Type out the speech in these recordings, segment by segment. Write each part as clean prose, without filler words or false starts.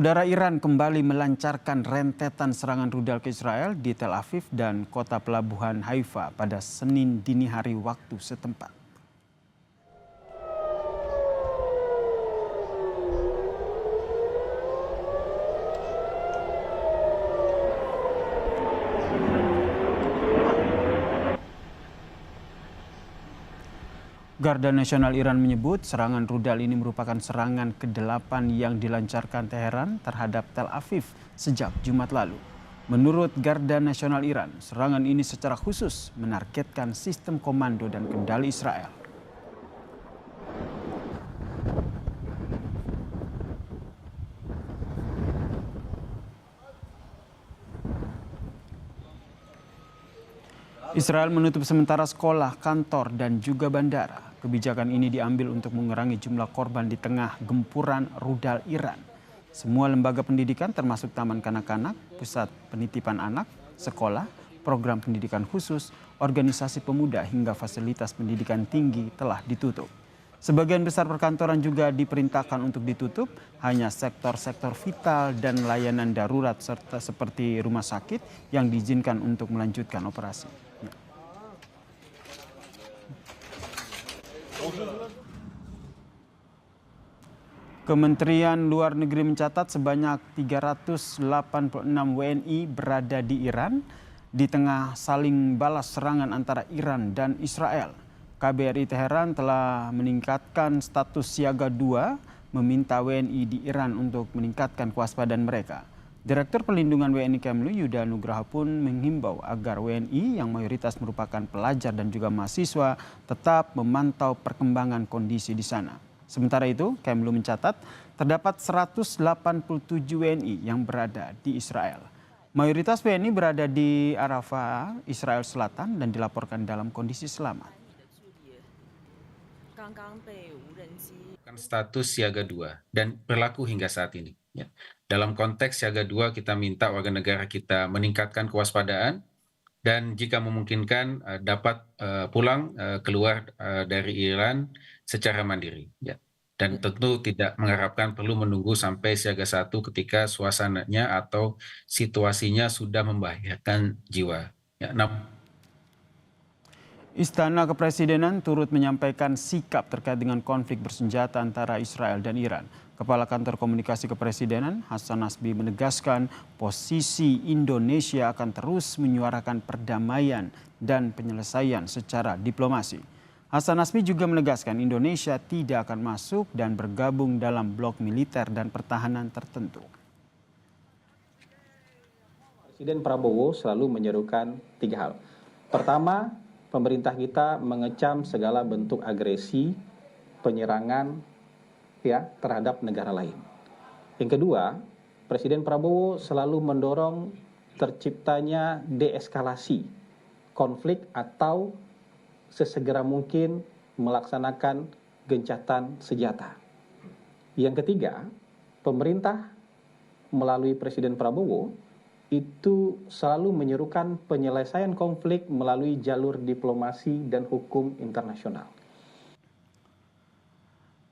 Saudara, Iran kembali melancarkan rentetan serangan rudal ke Israel di Tel Aviv dan kota pelabuhan Haifa pada Senin dini hari waktu setempat. Garda Nasional Iran menyebut serangan rudal ini merupakan serangan ke-8 yang dilancarkan Teheran terhadap Tel Aviv sejak Jumat lalu. Menurut Garda Nasional Iran, serangan ini secara khusus menargetkan sistem komando dan kendali Israel. Israel menutup sementara sekolah, kantor, dan juga bandara. Kebijakan ini diambil untuk mengurangi jumlah korban di tengah gempuran rudal Iran. Semua lembaga pendidikan termasuk taman kanak-kanak, pusat penitipan anak, sekolah, program pendidikan khusus, organisasi pemuda hingga fasilitas pendidikan tinggi telah ditutup. Sebagian besar perkantoran juga diperintahkan untuk ditutup, hanya sektor-sektor vital dan layanan darurat serta seperti rumah sakit yang diizinkan untuk melanjutkan operasi. Kementerian Luar Negeri mencatat sebanyak 386 WNI berada di Iran di tengah saling balas serangan antara Iran dan Israel. KBRI Teheran telah meningkatkan status siaga 2, meminta WNI di Iran untuk meningkatkan kewaspadaan mereka. Direktur Perlindungan WNI Kemlu Yuda Nugraha pun menghimbau agar WNI yang mayoritas merupakan pelajar dan juga mahasiswa tetap memantau perkembangan kondisi di sana. Sementara itu, Kemlu mencatat terdapat 187 WNI yang berada di Israel. Mayoritas WNI berada di Arafah, Israel Selatan dan dilaporkan dalam kondisi selamat. Status siaga 2 dan berlaku hingga saat ini. Ya. Dalam konteks siaga 2 kita minta warga negara kita meningkatkan kewaspadaan dan jika memungkinkan dapat pulang keluar dari Iran secara mandiri. Ya. Dan tentu tidak mengharapkan perlu menunggu sampai siaga 1 ketika suasananya atau situasinya sudah membahayakan jiwa. Ya. Istana Kepresidenan turut menyampaikan sikap terkait dengan konflik bersenjata antara Israel dan Iran. Kepala Kantor Komunikasi Kepresidenan Hasan Nasbi menegaskan posisi Indonesia akan terus menyuarakan perdamaian dan penyelesaian secara diplomasi. Hasan Nasbi juga menegaskan Indonesia tidak akan masuk dan bergabung dalam blok militer dan pertahanan tertentu. Presiden Prabowo selalu menyerukan 3 hal. Pertama, pemerintah kita mengecam segala bentuk agresi, penyerangan terhadap negara lain. Yang kedua, Presiden Prabowo selalu mendorong terciptanya deeskalasi konflik atau sesegera mungkin melaksanakan gencatan senjata. Yang ketiga, pemerintah melalui Presiden Prabowo itu selalu menyerukan penyelesaian konflik melalui jalur diplomasi dan hukum internasional.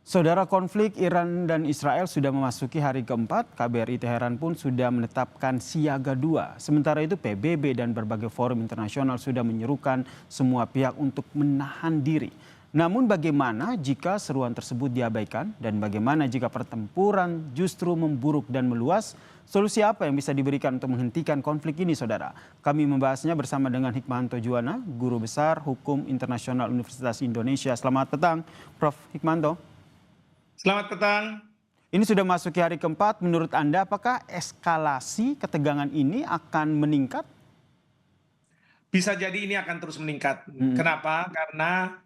Saudara, konflik Iran dan Israel sudah memasuki hari keempat. KBRI Teheran pun sudah menetapkan siaga 2. Sementara itu PBB dan berbagai forum internasional sudah menyerukan semua pihak untuk menahan diri. Namun bagaimana jika seruan tersebut diabaikan dan bagaimana jika pertempuran justru memburuk dan meluas? Solusi apa yang bisa diberikan untuk menghentikan konflik ini, saudara? Kami membahasnya bersama dengan Hikmahanto Juwana, Guru Besar Hukum Internasional Universitas Indonesia. Selamat petang, Prof. Hikmahanto. Selamat petang. Ini sudah masuki hari keempat. Menurut Anda, apakah eskalasi ketegangan ini akan meningkat? Bisa jadi ini akan terus meningkat. Kenapa? Karena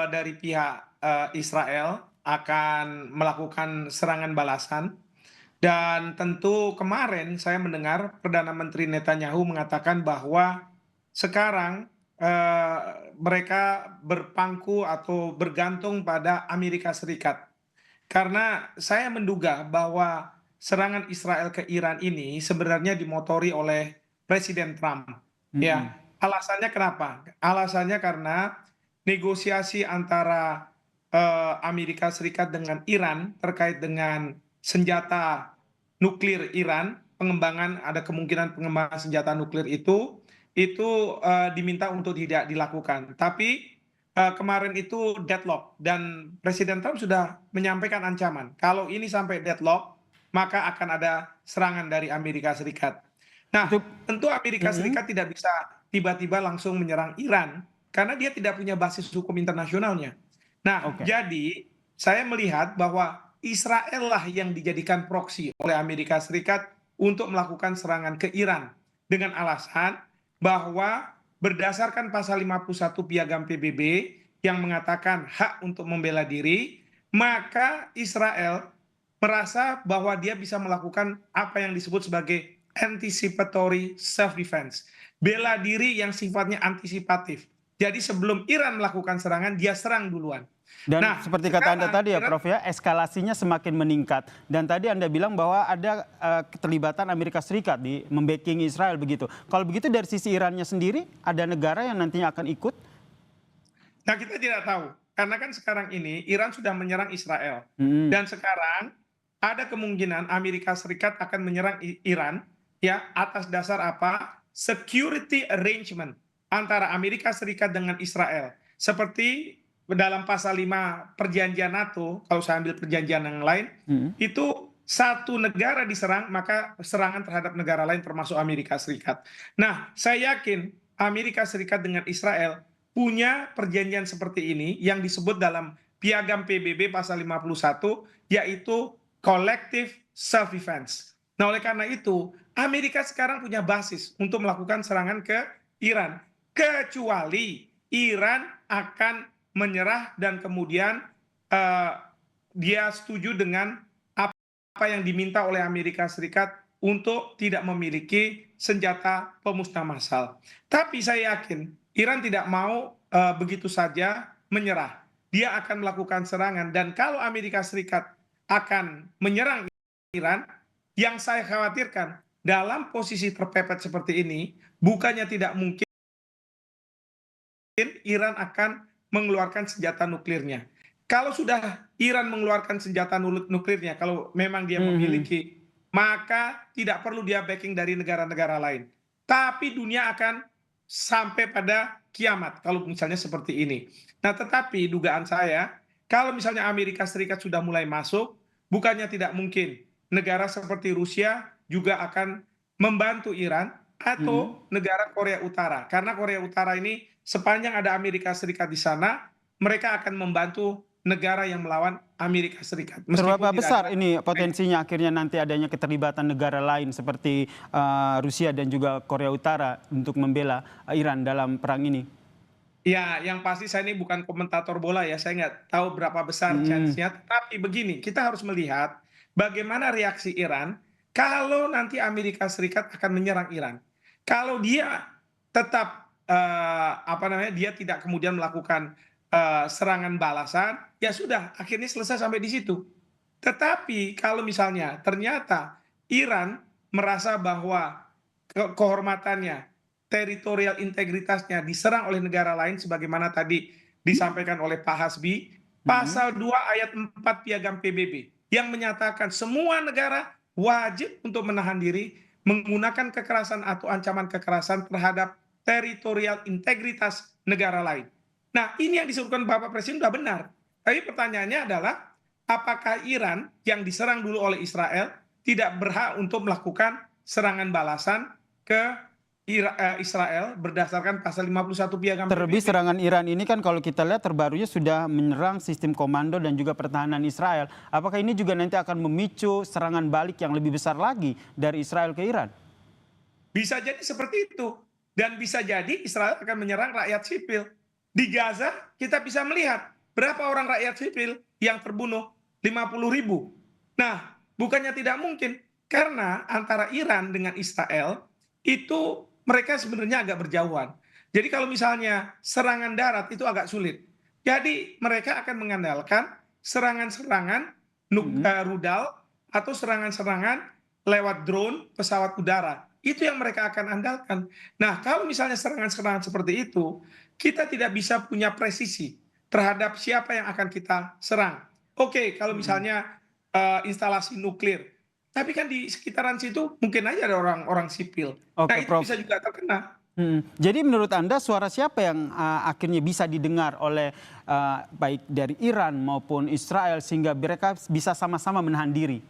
dari pihak Israel akan melakukan serangan balasan. Dan tentu kemarin saya mendengar Perdana Menteri Netanyahu mengatakan bahwa sekarang mereka berpangku atau bergantung pada Amerika Serikat. Karena saya menduga bahwa serangan Israel ke Iran ini sebenarnya dimotori oleh Presiden Trump. Ya, alasannya kenapa? Alasannya karena negosiasi antara Amerika Serikat dengan Iran terkait dengan senjata nuklir Iran, ada kemungkinan pengembangan senjata nuklir itu diminta untuk tidak dilakukan. Tapi kemarin itu deadlock dan Presiden Trump sudah menyampaikan ancaman kalau ini sampai deadlock maka akan ada serangan dari Amerika Serikat. Nah, Itu tentu Amerika Serikat tidak bisa tiba-tiba langsung menyerang Iran karena dia tidak punya basis hukum internasionalnya. Nah, oke. jadi saya melihat bahwa Israel lah yang dijadikan proksi oleh Amerika Serikat untuk melakukan serangan ke Iran dengan alasan bahwa berdasarkan pasal 51 Piagam PBB yang mengatakan hak untuk membela diri, maka Israel merasa bahwa dia bisa melakukan apa yang disebut sebagai anticipatory self defense, bela diri yang sifatnya antisipatif. Jadi sebelum Iran melakukan serangan, dia serang duluan. Dan Nah, seperti kata Anda sekarang tadi ya Iran Prof ya, eskalasinya semakin meningkat. Dan tadi Anda bilang bahwa ada keterlibatan Amerika Serikat di membacking Israel begitu. Kalau begitu dari sisi Irannya sendiri, ada negara yang nantinya akan ikut? Nah, kita tidak tahu. Karena kan sekarang ini Iran sudah menyerang Israel. Hmm. Dan sekarang ada kemungkinan Amerika Serikat akan menyerang Iran ya atas dasar apa? Security arrangement antara Amerika Serikat dengan Israel. Seperti dalam pasal 5 perjanjian NATO, kalau saya ambil perjanjian yang lain, itu satu negara diserang, maka serangan terhadap negara lain termasuk Amerika Serikat. Nah, saya yakin Amerika Serikat dengan Israel punya perjanjian seperti ini yang disebut dalam Piagam PBB pasal 51 yaitu collective self defense. Nah, oleh karena itu, Amerika sekarang punya basis untuk melakukan serangan ke Iran kecuali Iran akan menyerah dan kemudian dia setuju dengan apa yang diminta oleh Amerika Serikat untuk tidak memiliki senjata pemusnah massal. Tapi saya yakin Iran tidak mau begitu saja menyerah. Dia akan melakukan serangan dan kalau Amerika Serikat akan menyerang Iran, yang saya khawatirkan dalam posisi terpepet seperti ini, bukannya tidak mungkin Iran akan mengeluarkan senjata nuklirnya. Kalau sudah Iran mengeluarkan senjata nuklirnya, kalau memang dia memiliki, maka tidak perlu dia backing dari negara-negara lain. Tapi dunia akan sampai pada kiamat kalau misalnya seperti ini. Nah, tetapi dugaan saya, kalau misalnya Amerika Serikat sudah mulai masuk, bukannya tidak mungkin negara seperti Rusia juga akan membantu Iran atau negara Korea Utara. Karena Korea Utara ini sepanjang ada Amerika Serikat di sana, mereka akan membantu negara yang melawan Amerika Serikat. Seberapa Meskipun tidak besar ada ini potensinya akhirnya nanti adanya keterlibatan negara lain seperti Rusia dan juga Korea Utara untuk membela Iran dalam perang ini? ya, yang pasti saya ini bukan komentator bola ya, saya nggak tahu berapa besar chance-nya. Tapi begini, kita harus melihat bagaimana reaksi Iran kalau nanti Amerika Serikat akan menyerang Iran. Kalau dia tetap dia tidak kemudian melakukan serangan balasan, ya sudah, akhirnya selesai sampai di situ. Tetapi kalau misalnya ternyata Iran merasa bahwa kehormatannya, teritorial integritasnya diserang oleh negara lain sebagaimana tadi disampaikan oleh Pak Hasbi, pasal 2 ayat 4 Piagam PBB yang menyatakan semua negara wajib untuk menahan diri menggunakan kekerasan atau ancaman kekerasan terhadap teritorial integritas negara lain. Nah, ini yang disebutkan Bapak Presiden sudah benar. Tapi pertanyaannya adalah apakah Iran yang diserang dulu oleh Israel tidak berhak untuk melakukan serangan balasan ke Israel berdasarkan pasal 51 Piagam Terlebih PBB. serangan Iran ini kan kalau kita lihat terbarunya sudah menyerang sistem komando dan juga pertahanan Israel. Apakah ini juga nanti akan memicu serangan balik yang lebih besar lagi dari Israel ke Iran? Bisa jadi seperti itu. Dan bisa jadi Israel akan menyerang rakyat sipil. Di Gaza kita bisa melihat berapa orang rakyat sipil yang terbunuh, 50.000. Nah, bukannya tidak mungkin. Karena antara Iran dengan Israel itu mereka sebenarnya agak berjauhan. Jadi kalau misalnya serangan darat itu agak sulit. Jadi mereka akan mengandalkan serangan-serangan rudal atau serangan-serangan lewat drone, pesawat udara. Itu yang mereka akan andalkan. Nah, kalau misalnya serangan-serangan seperti itu, kita tidak bisa punya presisi terhadap siapa yang akan kita serang. Oke, kalau misalnya instalasi nuklir, tapi kan di sekitaran situ mungkin aja ada orang-orang sipil. Nah, Oke, itu Prof. bisa juga terkena. Jadi menurut Anda suara siapa yang akhirnya bisa didengar oleh baik dari Iran maupun Israel sehingga mereka bisa sama-sama menahan diri?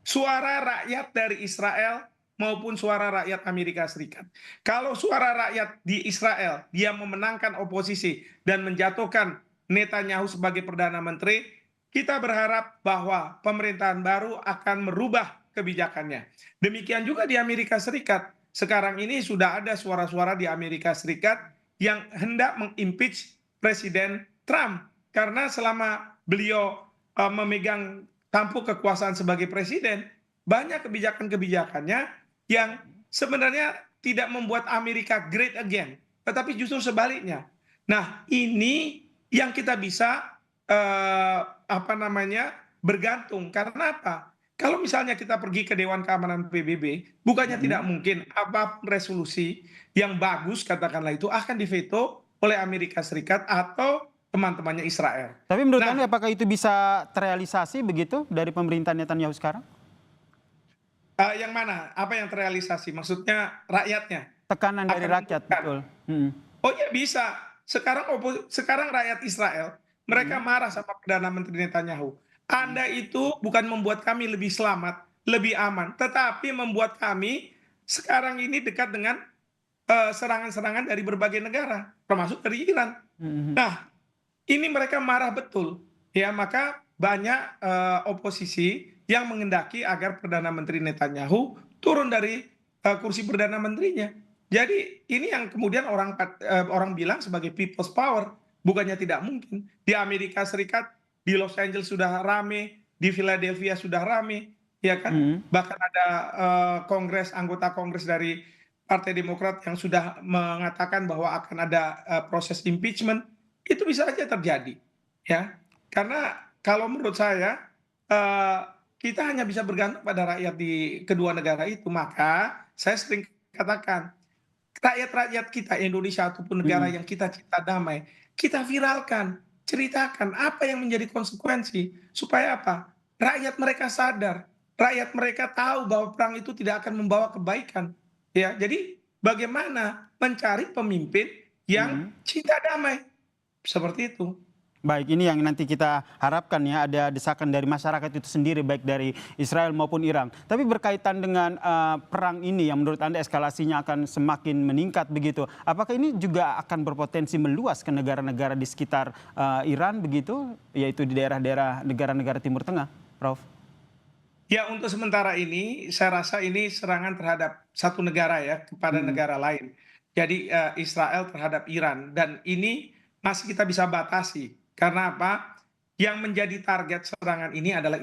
Suara rakyat dari Israel maupun suara rakyat Amerika Serikat. Kalau suara rakyat di Israel dia memenangkan oposisi dan menjatuhkan Netanyahu sebagai Perdana Menteri, kita berharap bahwa pemerintahan baru akan merubah kebijakannya. Demikian juga di Amerika Serikat. Sekarang ini sudah ada suara-suara di Amerika Serikat yang hendak mengimpeach Presiden Trump. Karena selama beliau memegang tampuk kekuasaan sebagai presiden, banyak kebijakan-kebijakannya yang sebenarnya tidak membuat Amerika great again, tetapi justru sebaliknya. Nah, ini yang kita bisa bergantung. Karena apa? Kalau misalnya kita pergi ke Dewan Keamanan PBB, bukannya tidak mungkin apapun resolusi yang bagus, katakanlah itu akan diveto oleh Amerika Serikat atau teman-temannya Israel. Tapi menurut Nah, Anda apakah itu bisa terrealisasi begitu dari pemerintahan Netanyahu sekarang? yang mana? Apa yang terrealisasi? Maksudnya rakyatnya Tekanan dari akan rakyat, menentukan. betul. Oh ya bisa. Sekarang rakyat Israel mereka marah sama Perdana Menteri Netanyahu. Anda itu bukan membuat kami lebih selamat, lebih aman, tetapi membuat kami sekarang ini dekat dengan serangan-serangan dari berbagai negara, termasuk dari Iran. Nah, ini mereka marah betul. Ya, maka banyak oposisi yang mengendaki agar Perdana Menteri Netanyahu turun dari kursi Perdana Menterinya. Jadi ini yang kemudian orang bilang sebagai people's power, bukannya tidak mungkin. Di Amerika Serikat, di Los Angeles sudah rame, di Philadelphia sudah rame, ya kan? Bahkan ada anggota Kongres dari Partai Demokrat yang sudah mengatakan bahwa akan ada proses impeachment. Itu bisa saja terjadi, ya. Karena kalau menurut saya kita hanya bisa bergantung pada rakyat di kedua negara itu. Maka saya sering katakan, rakyat-rakyat kita Indonesia ataupun negara yang kita cinta damai, kita viralkan, ceritakan apa yang menjadi konsekuensi supaya apa? Rakyat mereka sadar, rakyat mereka tahu bahwa perang itu tidak akan membawa kebaikan. Ya, jadi bagaimana mencari pemimpin yang cinta damai seperti itu. Baik, ini yang nanti kita harapkan ya, ada desakan dari masyarakat itu sendiri, baik dari Israel maupun Iran. Tapi berkaitan dengan perang ini yang menurut Anda eskalasinya akan semakin meningkat begitu, apakah ini juga akan berpotensi meluas ke negara-negara di sekitar Iran begitu, yaitu di daerah-daerah negara-negara Timur Tengah, Prof? Ya, untuk sementara ini saya rasa ini serangan terhadap satu negara ya kepada negara lain. Jadi Israel terhadap Iran, dan ini masih kita bisa batasi. Karena apa? Yang menjadi target serangan ini adalah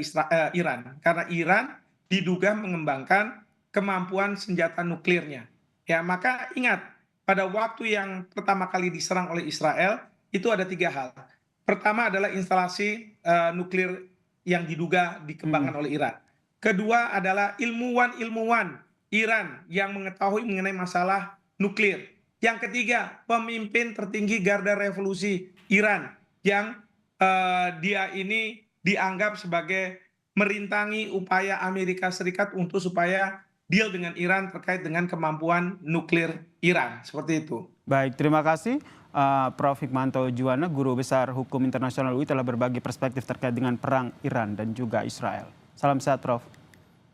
Iran. Karena Iran diduga mengembangkan kemampuan senjata nuklirnya. Ya, maka ingat, pada waktu yang pertama kali diserang oleh Israel, itu ada 3 hal. Pertama adalah instalasi nuklir yang diduga dikembangkan oleh Iran. Kedua adalah ilmuwan-ilmuwan Iran yang mengetahui mengenai masalah nuklir. Yang ketiga, pemimpin tertinggi garda revolusi Iran yang dia ini dianggap sebagai merintangi upaya Amerika Serikat untuk supaya deal dengan Iran terkait dengan kemampuan nuklir Iran. Seperti itu. Baik, terima kasih Prof. Hikmanto Juwana, Guru Besar Hukum Internasional UI, telah berbagi perspektif terkait dengan perang Iran dan juga Israel. Salam sehat, Prof.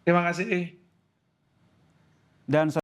Terima kasih. Dan